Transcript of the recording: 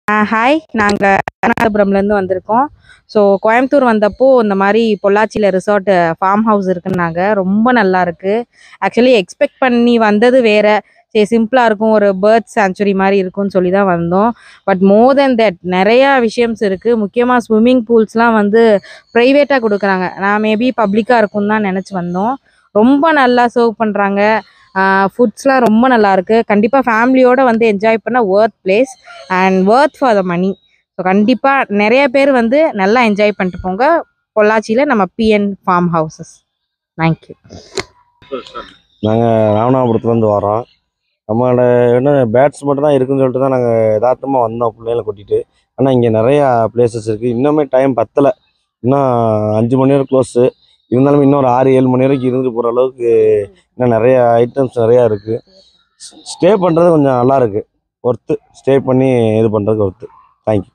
Hi, நாங்கள் ராமநாதபுரம்லேருந்து வந்திருக்கோம். So Coimbatore வந்தப்போ இந்த மாதிரி பொள்ளாச்சியில் ரிசார்ட் ஃபார்ம் ஹவுஸ் இருக்குன்னாங்க. ரொம்ப நல்லா இருக்கு. ஆக்சுவலி எக்ஸ்பெக்ட் பண்ணி வந்தது வேற. சரி, சிம்பிளாக இருக்கும், ஒரு பேர்ட் சாங்சுரி மாதிரி இருக்கும்னு சொல்லி தான் வந்தோம். பட் மோர் தென் தட் நிறையா விஷயம்ஸ் இருக்குது. முக்கியமாக ஸ்விம்மிங் பூல்ஸ்லாம் வந்து ப்ரைவேட்டாக கொடுக்குறாங்க. நான் மேபி பப்ளிக்காக இருக்கும்னு தான் நினச்சி வந்தோம். ரொம்ப நல்லா சர்வ் பண்ணுறாங்க. ஃபுட்ஸ்லாம் ரொம்ப நல்லாயிருக்கு. கண்டிப்பாக ஃபேமிலியோடு வந்து என்ஜாய் பண்ண worth place and worth for the money. So கண்டிப்பாக நிறைய பேர் வந்து நல்லா என்ஜாய் பண்ணிட்டு போங்க பொள்ளாச்சியில் நம்ம பிஎன் ஃபார்ம் ஹவுசஸ். தேங்க்யூ. நாங்கள் ராமநாதபுரத்துலேருந்து வரோம். நம்மளோட என்ன பேட்ஸ் மட்டும் தான் இருக்குதுன்னு சொல்லிட்டு தான் நாங்கள் யதார்த்தமாக வந்தோம் பிள்ளைகளை கூட்டிகிட்டு. ஆனால் இங்கே நிறையா பிளேசஸ் இருக்குது. இன்னுமே டைம் பத்தலை. இன்னும் 5 மணி நேரம் க்ளோஸு. இருந்தாலும் இன்னும் ஒரு 6-7 மணி வரைக்கும் இருந்துட்டு போகிற அளவுக்கு இன்னும் நிறையா ஐட்டம்ஸ் நிறையா இருக்குது. ஸ்டே பண்ணுறது கொஞ்சம் நல்லாயிருக்கு. ஒர்த்து ஸ்டே பண்ணி இது பண்ணுறதுக்கு ஒர்த்து. தேங்க்யூ.